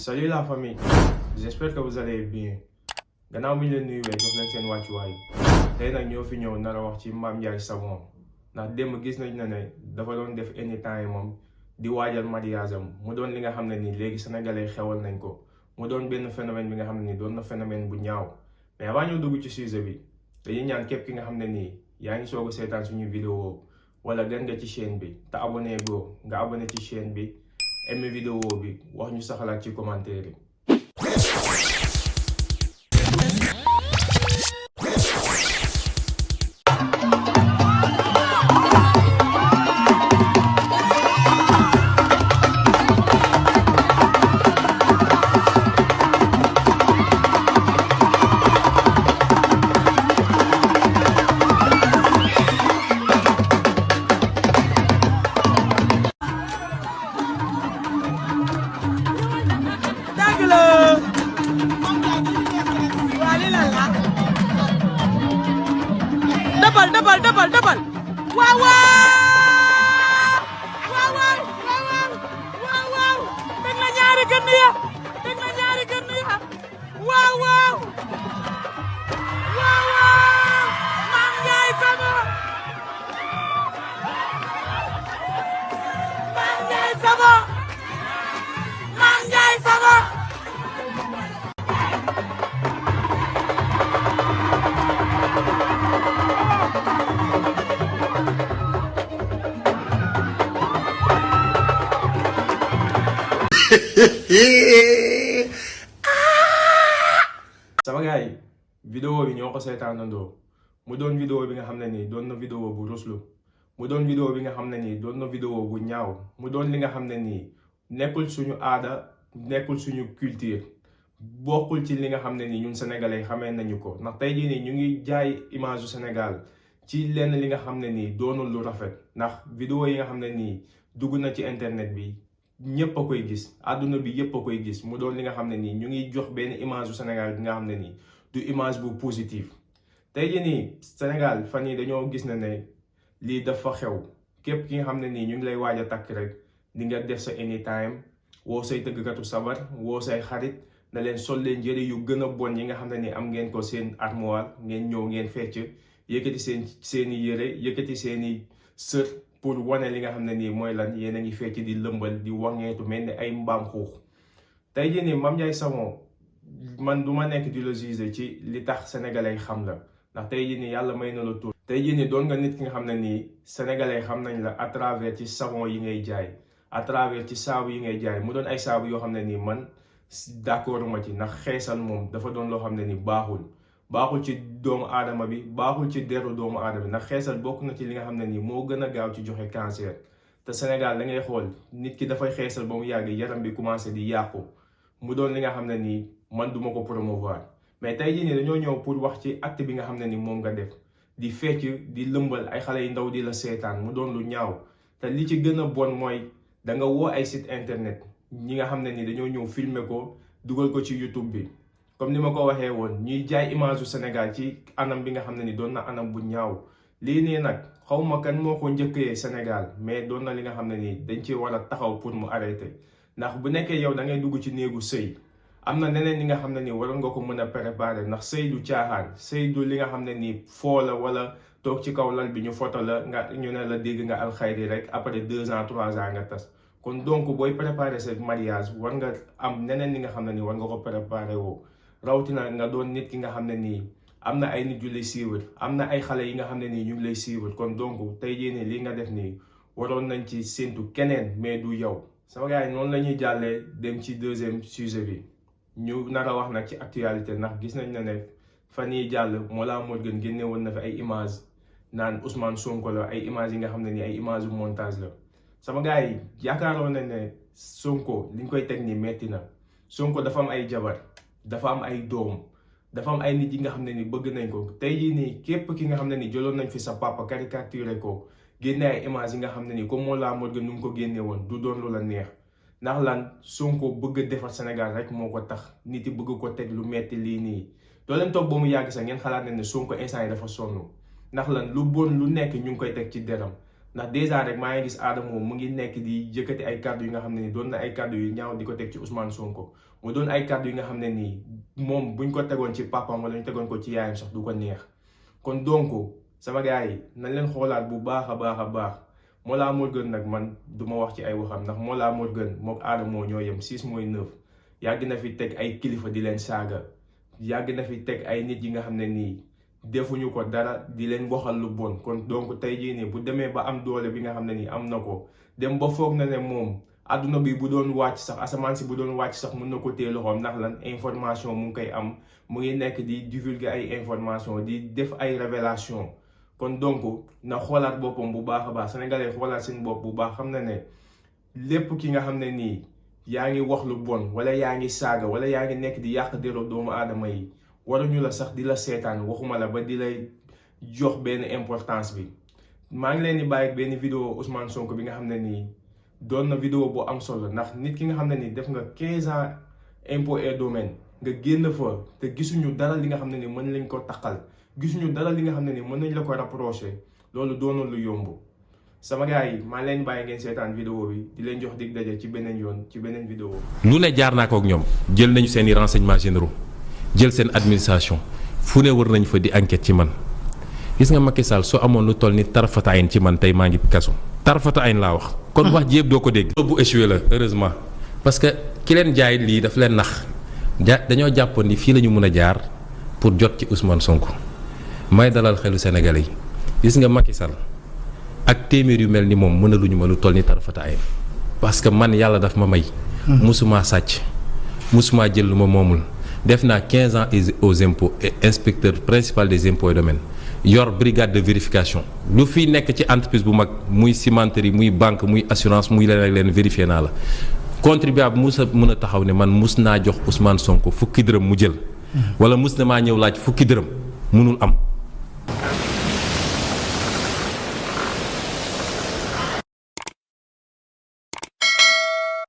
Salut la famille, j'espère que vous allez bien. Gannaaw mi ñu leen nuyuwee jox leen seen wàccuwaay tey nag ñoo fi ñëw nar a wax ci Mame Ndiaye Savon ndax démb gis nañ ne dafa doon def anytime moom di waajal mariage am mu doon li nga xam ne nii léegi sénégalais xewal nañ ko mu doon benn phénomène bi nga xam ne nii doon na phénomène bu ñaaw mais avant ñu dugg ci sujet bi dañuy ñaan képp ki nga xam ne nii yaa ngi soog a seetaan suñu vidéo wala gan nga ci chaîne bi te abonné goo nga abonné ci chaîne bi aimé vidéo bi wax ñu sa xalaat ci commentaire yi. Double. Wow, teg na ñaari gën ya. Wow. Mame Ndiaye Savon. sama gars yi vidéo bi ñoo ko seetaanandoo mu doon vidéo bi nga xam ne nii doon na vidéo bu ruslu mu doon vidéo bi nga xam ne nii doon na vidéo bu ñaaw mu doon li nga xam ne nii nekkul suñu aada nekkul suñu culture bokkul ci li nga xam ne nii ñun sénégalais xamee nañu ko ndax tey jii nii ñu ngi jaay image du Sénégal ci lenn li nga xam ne nii doonul lu rafet ndax vidéo yi nga xam ne nii dugg na ci internet bi ñëpp a koy gis àdduna bi yëpp a koy gis mu doon li nga xam ne nii ñu ngi jox benn image du Sénégal bi nga xam ne nii du image bu positive tey jii nii Sénégal fan yi dañoo gis ne lii dafa xew képp ki nga xam ne nii ñu ngi lay waaj a takk rek di nga def sa anytime woo say tëggkatu sabar woo say xarit na leen sol leen yëre yu gën a bon yi nga xam ne nii am ngeen ko seen armoire ngeen ñëw ngeen fecc yëkkati seeni yëre yëkkati seeni sër pour wane li nga xam ne nii mooy lan yéen a ngi fecc di lëmbal di wangeetu mel ni ay mbaam xuux tey jii nii Mame Ndiaye Savon man du ma nekk di la juger ci li tax sénégalais xam la ndax tey jii nii yàlla may na la tur tey jii nii doon nga nit ki nga xam ne nii sénégalais xam nañ la à travers ci savon yi ngay jaay à travers ci saabu yi ngay jaay mu doon ay saabu yoo xam ne nii man d'accord ma ci ndax xeesal moom dafa doon loo xam ne nii baaxul ci doomu aadama bi baaxul ci deru doomu aadama bi ndax xeesal bokk na ci li nga xam ne nii moo gën a gaaw ci joxe cancer te Sénégal da ngay xool nit ki dafay xeesal ba mu yàgg yaram bi commencé di yàqu mu doon li nga xam ne nii man duma ko promouvoir mais tey jii nii dañoo ñëw pour wax ci acte bi nga xam ne ni moom nga def di fecc di lëmbal ay xale yu ndaw di la seetaan mu doon lu ñaaw te li ci gën a bon mooy da nga woo ay site internet ñi nga xam ne ni dañoo ñëw filmer ko dugal ko ci YouTube bi comme ni ma ko waxee woon ñuy jaay image du Sénégal ci anam bi nga xam ne ni doon na anam bu ñaaw lii nii nag xawma kan moo ko njëkkee Sénégal mais doon na li nga xam ne nii dañ ci war a taxaw pour mu arrêter ndax bu nekkee yow da ngay dugg ci néegu sëy am na neneen li nga xam ne nii waroon nga ko mën a préparer ndax sëy du caaxaan sëy du li nga xam ne nii foo la wala toog ci kaw lal bi ñu photo la nga ñu ne la dégg nga alxayri rek après 2 ans 3 ans nga tas kon donc booy préparer sa mariage war nga am neneen li nga xam ne nii war nga ko préparer woo rawatina nga doon nit ki nga xam ne nii am na ay nit yu lay suivre am na ay xale yi nga xam ne nii ñu ngi lay suivre kon donc tey jii nii li nga def nii waroon nañ ci séntu keneen mais du yow. sama gars yi noonu la ñuy jàllee dem ci deuxième sujet bi ñu nar a wax nag ci actualité ndax gis nañ ne fan yii jàll Mollah Morgun génne woon na fi ay image naan Ousmane Sonko la ay image yi nga xam ne nii ay image yu montage la sama gars yi yaakaaroon nañ ne Sonko liñ koy teg nii metti na Sonko dafa am ay jabar dafa am ay doom dafa am ay nit yi nga xam ne ni bëgg nañ ko tey jii nii képp ki nga xam ne ni jëloon nañ fi sa papa caricaturé ko génne ay image yi nga xam ne ni comme Mollah Morgun nu mu ko génne woon du doon lu la neex ndax lan Sonko bëgg a defar Sénégal rek moo ko tax nit yi bëgg ko teg lu metti lii nii doo leen toog ba mu yàgg sax ngeen xalaat ne Sonko instant yi dafa sonn ndax lan lu bon lu nekk ñu ngi koy teg ci deram ndax dèjà rek maa ngi gis Adamo mu ngi nekk di yëkkati ay kàddu yi nga xam ne ni doon na ay kàddu yu ñaaw di ko teg ci Ousmane Sonko mu doon ay kàddu yi nga xam ne nii moom buñ ko tegoon ci papam wala ñu tegoon ko ci yaayam sax du ko neex kon donc sama gars yi nañ leen xoolaat bu baax a baax Mollah Morgun nag man du ma wax ci ay waxam ndax Mollah Morgun mook Adamo ñoo yem 6 mooy 9 yàgg na fi teg ay kilifa di leen saaga yàgg na fi teg ay nit yi nga xam ne nii defuñu ko dara di leen waxal lu bon kon donc tey jii nii bu demee ba am doole bi nga xam ne nii am na ko dem ba foog na ne moom adduna bi bu doon wàcc sax asamaan si bu doon wàcc sax mën na ko téye loxoom ndax lan information mu ngi koy am mu ngi nekk di divulguer ay information di def ay révélation kon donc na xoolaat boppam bu baax a baax sénégalais xoolaat seen bopp bu baax xam na ne lépp ki nga xam ne nii yaa ngi wax lu bon wala yaa ngi saaga wala yaa ngi nekk di yàq déro doomu aadama yi waruñu la sax di la seetaan waxuma la ba di lay jox benn importance bi maa ngi leen di bàyyi benn vidéo Ousmane Sonko bi nga xam ne nii doon na vidéo bu am solo ndax nit ki nga xam ne nii def nga 15 ans impôt et domaine nga génn fa te gisuñu dara li nga xam ne ni mën lañ ko taqal gisuñu dara li nga xam ne ni mën nañ la ko rapproché loolu doonoon lu yomb sama gars yi maa leen bàyyi ngeen seetaan vidéo bi di leen jox dig daje ci beneen yoon ci beneen vidéo. lu ne jaar naa ko ak ñoom jël nañu seen i renseignements généraux jël seen administration fu ne wër nañ fa di enquête ci man gis nga Macky Sall soo amoon lu toll ni tarfata ayn ci man tey maa ngi kaso tarfata ayn laa wax. kon wax ji yëpp doo ko dégg. bu échoué la heureusement parce que ki leen jaay lii daf leen nax dañoo jàppoon ni fii la ñu mën a jaar pour jot ci Ousmane Sonko may dalal xelu Sénégalais yi gis nga Macky Sall ak téeméer yu mel ni moom mënaluñu ma lu toll ni tarfata ayn parce que man yàlla daf ma may. musuma sàcc musuma jël lu ma moomul. def naa 15 ans aux impôts et inspecteur principal des impôts et domaines yor brigade de vérification lu fi nekk ci entreprise bu mag muy cimenterie muy banque muy assurance muy leen ak leen vérifié naa la contribuable mus a mën a taxaw ne man mus naa jox Ousmane Sonko fukki dërëm mu jël wala mus na maa ñëw laaj fukki dërëm mënul am